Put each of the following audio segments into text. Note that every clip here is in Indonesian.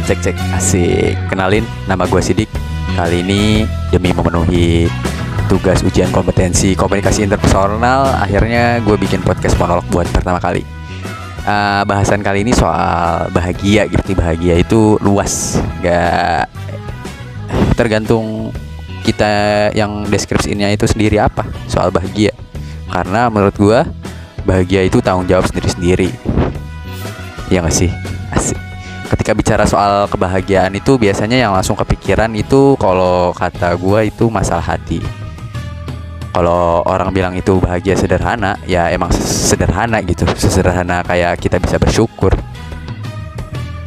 Cek cek, asik. Kenalin, nama gue Sidik. Kali ini demi memenuhi tugas ujian kompetensi komunikasi interpersonal, akhirnya gue bikin podcast monolog buat pertama kali. Bahasan kali ini soal bahagia gitu. Bahagia itu luas, gak tergantung kita yang deskripsinya itu sendiri apa soal bahagia. Karena menurut gue bahagia itu tanggung jawab sendiri-sendiri. Iya gak sih? Asik. Ketika bicara soal kebahagiaan itu biasanya yang langsung kepikiran itu kalau kata gue itu masalah hati. Kalau orang bilang itu bahagia sederhana, ya emang sederhana gitu. Sesederhana kayak kita bisa bersyukur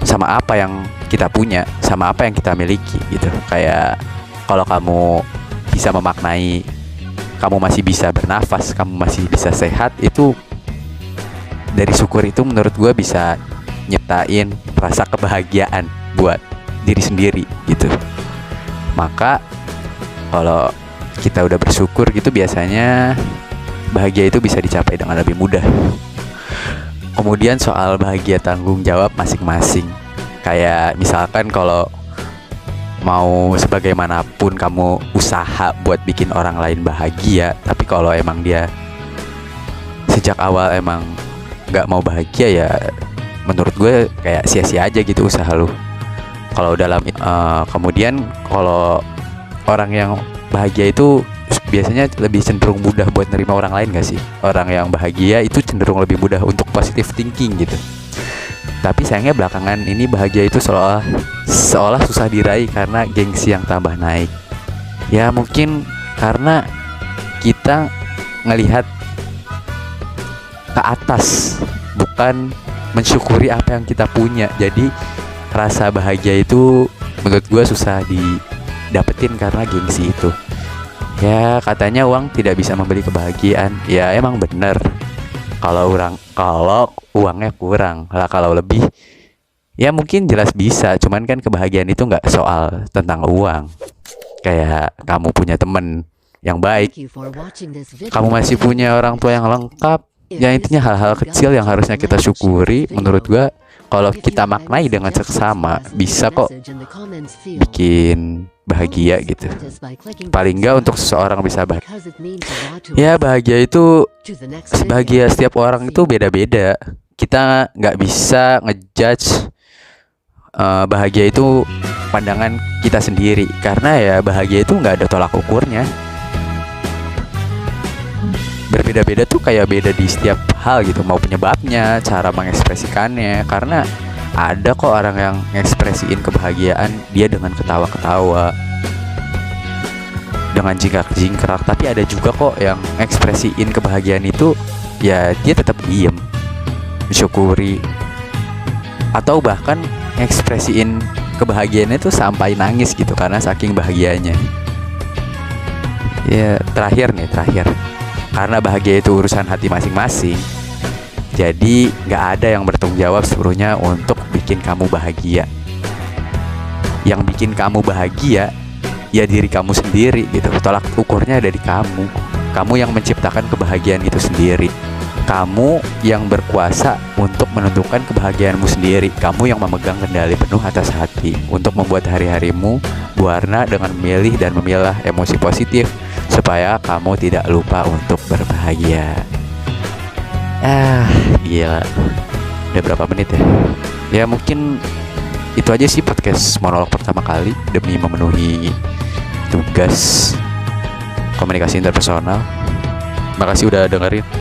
sama apa yang kita punya, sama apa yang kita miliki gitu. Kayak kalau kamu bisa memaknai kamu masih bisa bernafas, kamu masih bisa sehat, itu dari syukur itu menurut gue bisa nyiptain rasa kebahagiaan buat diri sendiri gitu. Maka kalau kita udah bersyukur gitu, biasanya bahagia itu bisa dicapai dengan lebih mudah. Kemudian soal bahagia tanggung jawab masing-masing. Kayak misalkan kalau mau sebagaimanapun kamu usaha buat bikin orang lain bahagia, tapi kalau emang dia sejak awal emang gak mau bahagia, ya menurut gue kayak sia-sia aja gitu usaha lu. Kalau dalam kemudian kalau orang yang bahagia itu biasanya lebih cenderung mudah buat nerima orang lain gak sih? Orang yang bahagia itu cenderung lebih mudah untuk positive thinking gitu. Tapi sayangnya belakangan ini bahagia itu seolah susah diraih karena gengsi yang tambah naik. Ya mungkin karena kita ngelihat ke atas, bukan mensyukuri apa yang kita punya. Jadi rasa bahagia itu menurut gue susah didapetin karena gengsi itu. Ya katanya uang tidak bisa membeli kebahagiaan. Ya emang bener. Kalau uangnya kurang lah, kalau lebih ya mungkin jelas bisa. Cuman kan kebahagiaan itu gak soal tentang uang. Kayak kamu punya temen yang baik, kamu masih punya orang tua yang lengkap. Ya intinya hal-hal kecil yang harusnya kita syukuri. Menurut gua kalau kita maknai dengan seksama, bisa kok bikin bahagia gitu. Paling enggak untuk seseorang bisa bahagia. Ya bahagia itu, bahagia setiap orang itu beda-beda. Kita nggak bisa ngejudge bahagia itu pandangan kita sendiri, karena ya bahagia itu nggak ada tolak ukurnya. Berbeda-beda tuh kayak beda di setiap hal gitu, mau penyebabnya, cara mengekspresikannya. Karena ada kok orang yang ngekspresiin kebahagiaan dia dengan ketawa-ketawa, dengan jingkrak-jingkrak. Tapi ada juga kok yang ngekspresiin kebahagiaan itu ya dia tetap diem, mensyukuri, atau bahkan ngekspresiin kebahagiaannya tuh sampai nangis gitu karena saking bahagianya. Ya terakhir, karena bahagia itu urusan hati masing-masing, jadi gak ada yang bertanggung jawab seluruhnya untuk bikin kamu bahagia. Yang bikin kamu bahagia ya diri kamu sendiri gitu. Tolak ukurnya ada di kamu. Kamu yang menciptakan kebahagiaan itu sendiri. Kamu yang berkuasa untuk menentukan kebahagiaanmu sendiri. Kamu yang memegang kendali penuh atas hati untuk membuat hari-harimu berwarna dengan memilih dan memilah emosi positif, supaya kamu tidak lupa untuk berbahagia. Gila, udah berapa menit ya? Ya mungkin itu aja sih podcast monolog pertama kali demi memenuhi tugas komunikasi interpersonal. Makasih udah dengerin.